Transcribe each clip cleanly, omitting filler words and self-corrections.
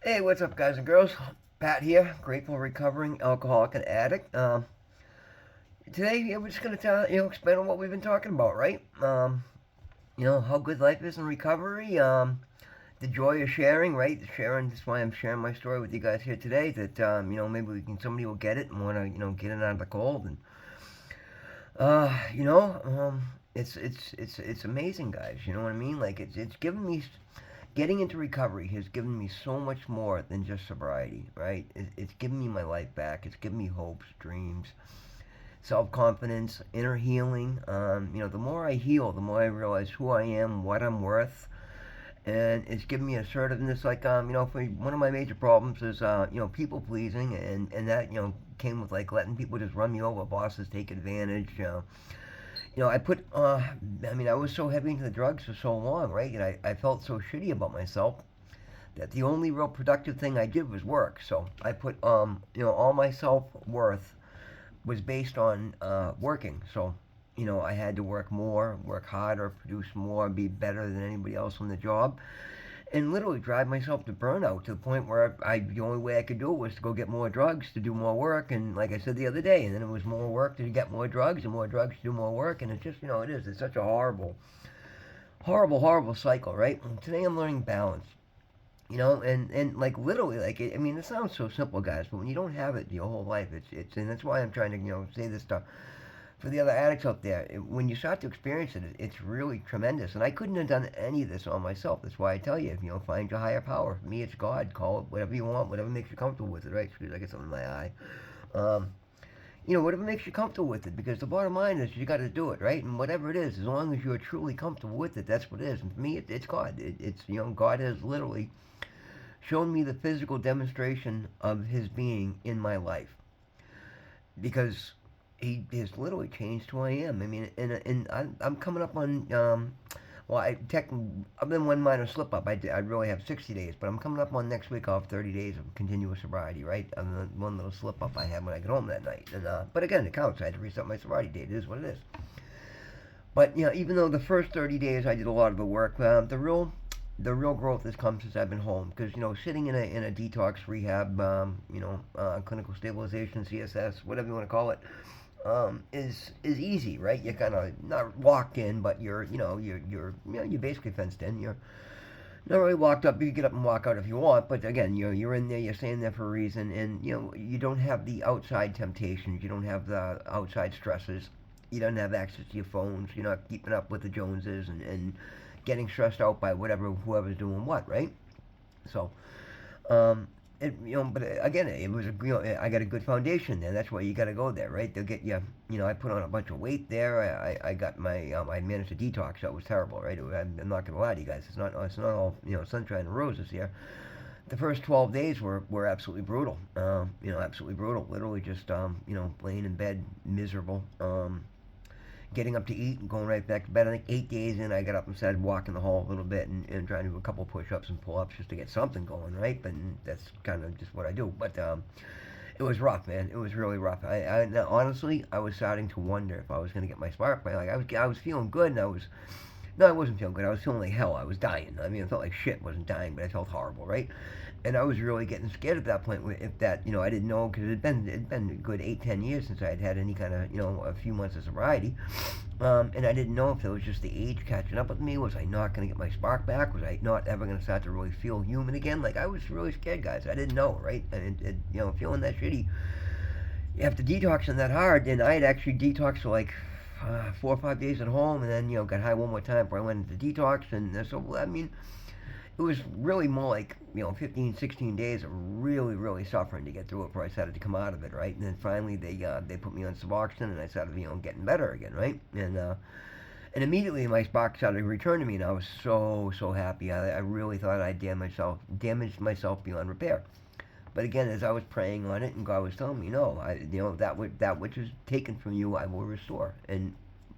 Hey, what's up, guys and girls? Pat here, grateful recovering alcoholic and addict. Today, we're just gonna expand on what we've been talking about, right? How good life is in recovery. The joy of sharing, right? Sharing. That's why I'm sharing my story with you guys here today. That maybe somebody will get it and want to, get it out of the cold. And uh, you know, um, it's amazing, guys. You know what I mean? Like it's given me getting into recovery has given me so much more than just sobriety, right? It's given me my life back. It's given me hopes, dreams, self confidence, inner healing. The more I heal, the more I realize who I am, what I'm worth, and it's given me assertiveness. Like, for one of my major problems is, people pleasing, and that, came with like letting people just run me over, bosses take advantage. I put, I was so heavy into the drugs for so long, right? And I felt so shitty about myself that the only real productive thing I did was work. So I put, all my self worth was based on working. So, I had to work more, work harder, produce more, be better than anybody else on the job, and literally drive myself to burnout to the point where the only way I could do it was to go get more drugs to do more work. And like I said the other day, and then it was more work to get more drugs and more drugs to do more work. And it's just, it's such a horrible, horrible, horrible cycle, right? And today I'm learning balance. And like literally, like it sounds so simple, guys, but when you don't have it your whole life, and that's why I'm trying to say this stuff for the other addicts out there. When you start to experience it, it's really tremendous. And I couldn't have done any of this on myself. That's why I tell you, find your higher power. For me, it's God. Call it whatever you want, whatever makes you comfortable with it, right? Excuse me, I get something in my eye. Um, whatever makes you comfortable with it, because the bottom line is you got to do it, right? And whatever it is, as long as you're truly comfortable with it, that's what it is. And for me, it's God. It's God has literally shown me the physical demonstration of His being in my life, because He has literally changed who I am. I mean, and I'm coming up on well, I've been one minor slip up. I really have 60 days, but I'm coming up on next week off 30 days of continuous sobriety, right? And the one little slip up I had when I get home that night. And but again, it counts. I had to reset my sobriety date. It is what it is. But even though the first 30 days I did a lot of the work, the real growth has come since I've been home. Because sitting in a detox rehab, clinical stabilization, CSS, whatever you want to call it, is easy, right? You're kind of not locked in, but you're basically fenced in. You're not really locked up. You can get up and walk out if you want, but again, you're in there. You're staying there for a reason, and you don't have the outside temptations. You don't have the outside stresses. You don't have access to your phones. You're not keeping up with the Joneses and getting stressed out by whoever's doing what, right? So, um, but again, it was I got a good foundation there. That's why you got to go there, right? They'll get you. I put on a bunch of weight there. I got I managed to detox. That was terrible, right? I'm not gonna lie to you guys. It's not all sunshine and roses here. The first 12 days were absolutely brutal. Absolutely brutal. Literally just laying in bed miserable. Getting up to eat and going right back to bed. I think 8 days in, I got up and started walking the hall a little bit and trying to do a couple push-ups and pull-ups just to get something going, right? But that's kind of just what I do. But it was rough, man. It was really rough. Now, honestly, I was starting to wonder if I was going to get my spark back. Like I was feeling good, and no, I wasn't feeling good. I was feeling like hell. I was dying. I mean, I felt like shit. I wasn't dying, but I felt horrible, right? And I was really getting scared at that point. If that, I didn't know, because it'd been a good 8-10 years since I had any kind of a few months of sobriety, and I didn't know if it was just the age catching up with me. Was I not going to get my spark back? Was I not ever going to start to really feel human again? Like I was really scared, guys. I didn't know, right? And feeling that shitty after detoxing that hard, and I had actually detoxed for like 4 or 5 days at home, and then got high one more time before I went into detox, and so I mean it was really more like 15, 16 days of really, really suffering to get through it before I started to come out of it, right? And then finally they put me on Suboxone, and I started getting better again, right? And immediately my spark started to return to me, and I was so happy. I really thought I damaged myself beyond repair. But again, as I was praying on it, and God was telling me, no, that which is taken from you, I will restore. And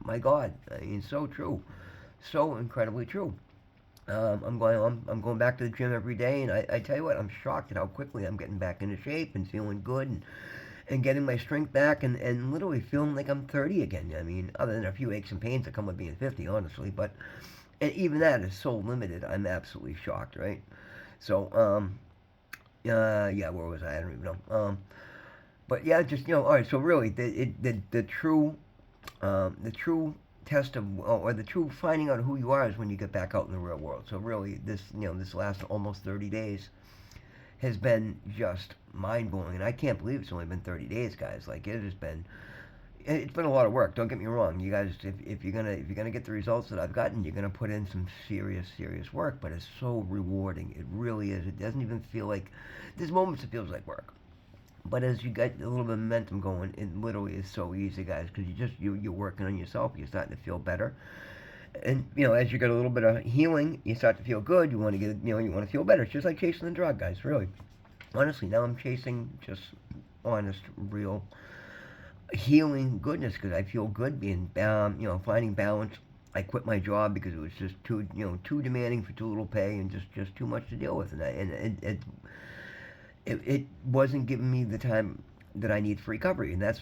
my God, I mean, so true, so incredibly true. I'm going back to the gym every day, and I tell you what, I'm shocked at how quickly I'm getting back into shape and feeling good, and getting my strength back, and literally feeling like I'm 30 again. I mean, other than a few aches and pains that come with being 50, honestly, but and even that is so limited. I'm absolutely shocked, right? So Yeah, where was I? I don't even know. But yeah, just all right. So really, the true test of or the true finding out who you are is when you get back out in the real world. So really, this last almost 30 days has been just mind blowing, and I can't believe it's only been 30 days, guys. Like it's been a lot of work. Don't get me wrong, you guys. If you're gonna get the results that I've gotten, you're gonna put in some serious work. But it's so rewarding. It really is. It doesn't even feel like. There's moments it feels like work. But as you get a little bit of momentum going, it literally is so easy, guys, because you're working on yourself. You're starting to feel better, and as you get a little bit of healing, you start to feel good. You want to get you want to feel better. It's just like chasing the drug, guys. Really, honestly, now I'm chasing just honest, real healing goodness because I feel good being finding balance. I quit my job because it was just too demanding for too little pay and just too much to deal with, and it wasn't giving me the time that I need for recovery, and that's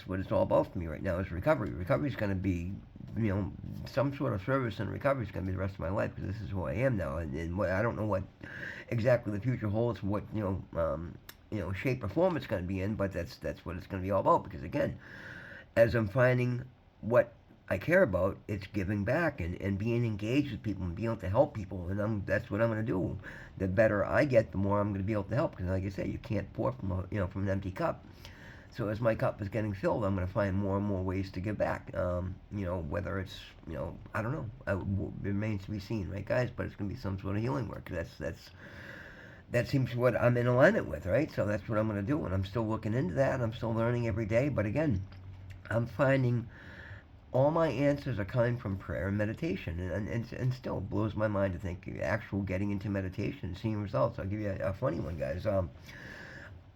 what it's all about for me right now is recovery. Recovery is going to be, some sort of service and recovery is going to be the rest of my life because this is who I am now, and what I don't know what exactly the future holds, what shape or form it's going to be in, but that's what it's going to be all about because again, as I'm finding what I care about, it's giving back and being engaged with people and being able to help people, and that's what I'm going to do. The better I get, the more I'm going to be able to help. Because, like I say, you can't pour from an empty cup. So as my cup is getting filled, I'm going to find more and more ways to give back. Whether it's I don't know. It remains to be seen, right, guys? But it's going to be some sort of healing work. That seems what I'm in alignment with, right? So that's what I'm going to do, and I'm still looking into that. I'm still learning every day. But again, I'm finding all my answers are coming from prayer and meditation, and still blows my mind to think actual getting into meditation and seeing results. I'll give you a funny one, guys.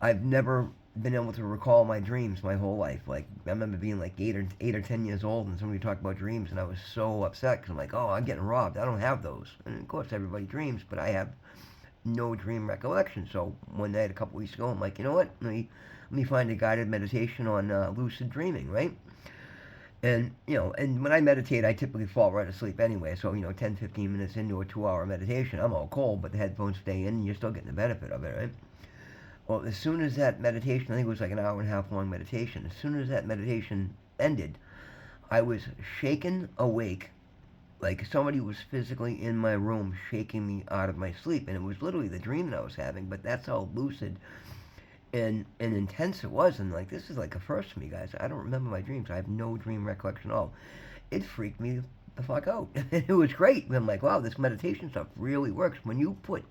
I've never been able to recall my dreams my whole life. Like I remember being like 8 or 10 years old, and somebody talked about dreams, and I was so upset because I'm like, oh, I'm getting robbed. I don't have those. And of course, everybody dreams, but I have no dream recollection. So one night, a couple weeks ago, I'm like, you know what? Let me find a guided meditation on lucid dreaming, right? And when I meditate, I typically fall right asleep anyway. So 10, 15 minutes into a 2-hour meditation, I'm all cold, but the headphones stay in, and you're still getting the benefit of it, right? Well, as soon as that meditation, I think it was like an hour and a half long meditation. As soon as that meditation ended, I was shaken awake, like somebody was physically in my room shaking me out of my sleep, and it was literally the dream that I was having. But that's how lucid and intense it was, and like this is like a first for me, guys. I don't remember my dreams. I have no dream recollection at all. It freaked me the fuck out. It was great. I'm like, wow, this meditation stuff really works when you put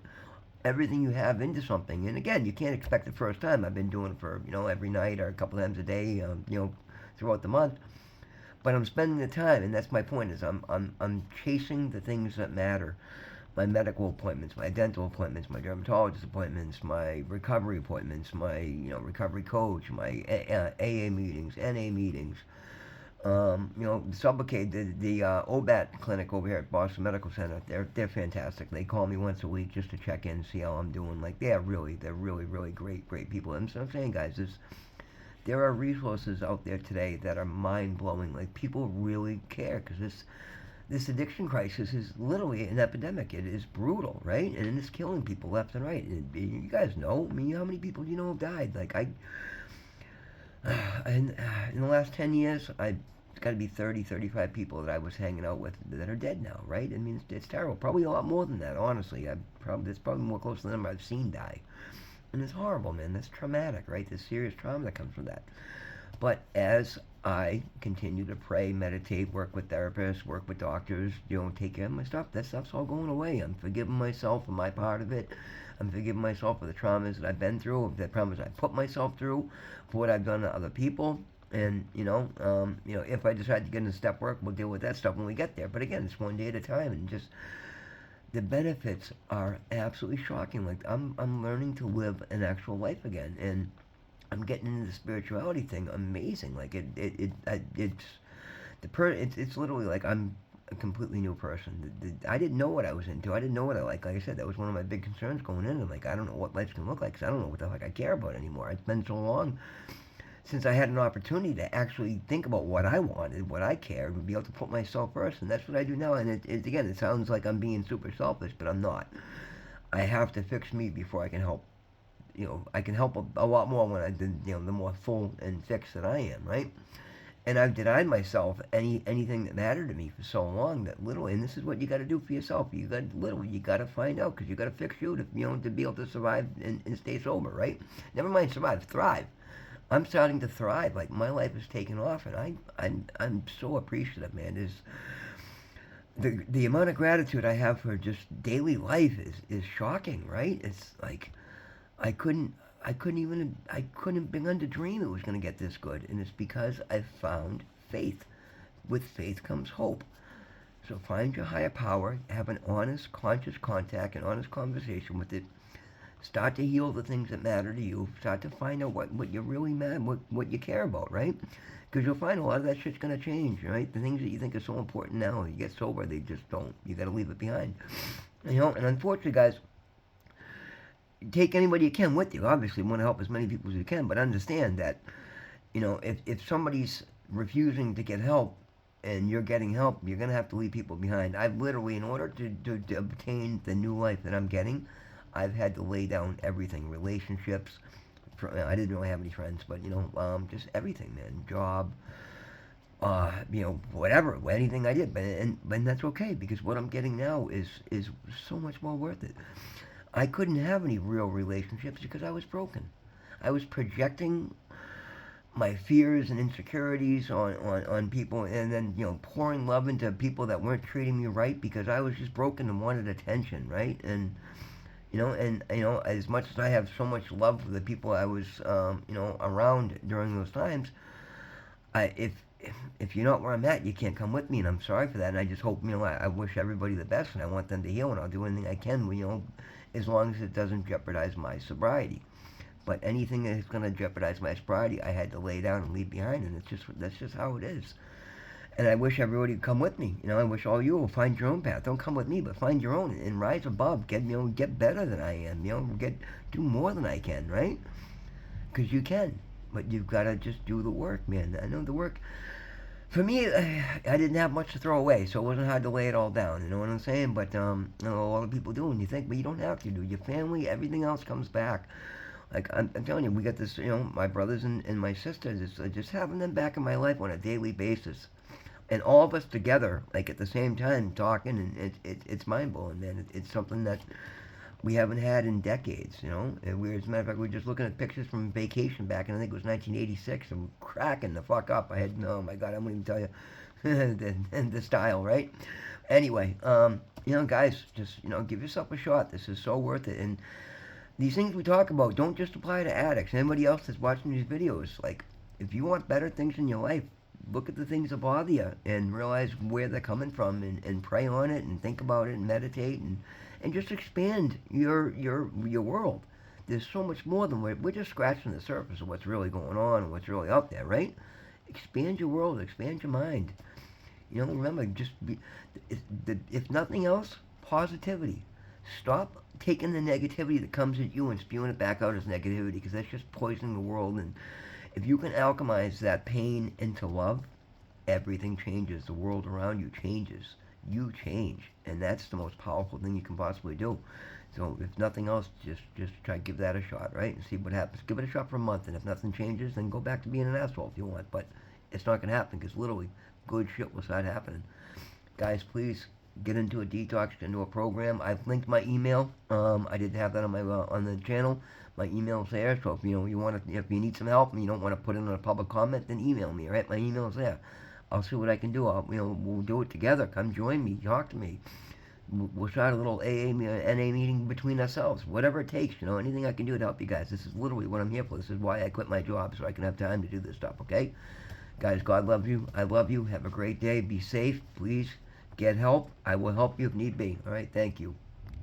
everything you have into something. And again, you can't expect the first time. I've been doing it for every night or a couple times a day, throughout the month. But I'm spending the time, and that's my point. Is I'm chasing the things that matter, my medical appointments, my dental appointments, my dermatologist appointments, my recovery appointments, my recovery coach, my AA meetings, NA meetings. Sublocade, the OBAT clinic over here at Boston Medical Center, they're fantastic. They call me once a week just to check in, see how I'm doing. Like they're really great people. And so I'm saying, guys, there are resources out there today that are mind blowing. Like people really care because this addiction crisis is literally an epidemic. It is brutal, right? And it's killing people left and right. And you guys know, I mean, how many people do you know have died? Like in the last 10 years, it's got to be 30, 35 people that I was hanging out with that are dead now, right? I mean, it's terrible. Probably a lot more than that, honestly. It's probably more close to the number I've seen die. And it's horrible, man. That's traumatic, right? There's serious trauma that comes from that. But as I continue to pray, meditate, work with therapists, work with doctors, take care of my stuff, that stuff's all going away. I'm forgiving myself for my part of it. I'm forgiving myself for the traumas that I've been through, the traumas I put myself through, for what I've done to other people. And, if I decide to get into step work, we'll deal with that stuff when we get there. But again, it's one day at a time, and just the benefits are absolutely shocking. Like I'm learning to live an actual life again, and I'm getting into the spirituality thing. Amazing. Like it's literally like I'm a completely new person. I didn't know what I was into. I didn't know what I like. Like I said, that was one of my big concerns going in. I'm like, I don't know what life's gonna look like because I don't know what the fuck I care about anymore. It's been so long since I had an opportunity to actually think about what I wanted, what I cared, and be able to put myself first. And that's what I do now. And again, it sounds like I'm being super selfish, but I'm not. I have to fix me before I can help I can help a lot more when I did, the more full and fixed that I am, right? And I've denied myself anything that mattered to me for so long that literally, and this is what you got to do for yourself. You got to find out because you got to fix you to be able to survive and stay sober, right? Never mind survive, thrive. I'm starting to thrive. Like my life is taking off, and I'm so appreciative, man. The amount of gratitude I have for just daily life is shocking, right? It's like I couldn't I couldn't have begun to dream it was going to get this good, and it's because I've found faith. With faith comes hope. So find your higher power, have an honest, conscious contact, an honest conversation with it. Start to heal the things that matter to you. Start to find out what you're really mad, what you care about, right? Because you'll find a lot of that shit's going to change, right? The things that you think are so important now, you get sober, they just don't. You got to leave it behind. And unfortunately, guys, take anybody you can with you. Obviously, you want to help as many people as you can, but understand that, if somebody's refusing to get help and you're getting help, you're going to have to leave people behind. I've literally, in order to obtain the new life that I'm getting, I've had to lay down everything, relationships. I didn't really have any friends, but, just everything, man. Job, whatever, anything I did. But that's okay because what I'm getting now is so much more worth it. I couldn't have any real relationships because I was broken. I was projecting my fears and insecurities on people and then, pouring love into people that weren't treating me right because I was just broken and wanted attention, right? And, as much as I have so much love for the people I was, around during those times, if you're not where I'm at, you can't come with me, and I'm sorry for that. And I just hope, I wish everybody the best, and I want them to heal, and I'll do anything I can, as long as it doesn't jeopardize my sobriety. But anything that's going to jeopardize my sobriety, I had to lay down and leave behind, and that's just how it is. And I wish everybody would come with me. I wish all you will find your own path. Don't come with me, but find your own and rise above. Get better than I am. Do more than I can, right? Because you can, but you've got to just do the work, man. I know the work. For me, I didn't have much to throw away, so it wasn't hard to lay it all down. You know what I'm saying? But a lot of people do, and you think, but you don't have to do. Your family, everything else comes back. Like I'm telling you, we got this. My brothers and my sisters. Just having them back in my life on a daily basis, and all of us together, like at the same time, talking, and it's mind blowing, man. It's something that we haven't had in decades, And as a matter of fact, we were just looking at pictures from vacation back in, I think it was 1986, and cracking the fuck up. I had, oh my God, I won't even tell you the style, right? Anyway, guys, just, give yourself a shot. This is so worth it. And these things we talk about don't just apply to addicts. Anybody else that's watching these videos, like, if you want better things in your life, look at the things that bother you and realize where they're coming from and pray on it and think about it and meditate and just expand your world. There's so much more than we're just scratching the surface of what's really going on and what's really out there, right? Expand your world, expand your mind. Remember, if nothing else, positivity. Stop taking the negativity that comes at you and spewing it back out as negativity because that's just poisoning the world. And if you can alchemize that pain into love, everything changes. The world around you changes. You change, and that's the most powerful thing you can possibly do. So if nothing else, just try to give that a shot, right? And see what happens. Give it a shot for a month, and if nothing changes, then go back to being an asshole if you want. But it's not going to happen because literally good shit will start happening. Guys, please get into a detox, get into a program. I've linked my email. I didn't have that on my on the channel. My email's there. So if you need some help and you don't want to put in a public comment, then email me. All right, my email's there. I'll see what I can do. We'll do it together. Come join me. Talk to me. We'll start a little AA, NA meeting between ourselves. Whatever it takes, anything I can do to help you guys. This is literally what I'm here for. This is why I quit my job, so I can have time to do this stuff, okay? Guys, God loves you. I love you. Have a great day. Be safe. Please get help. I will help you if need be. All right, thank you.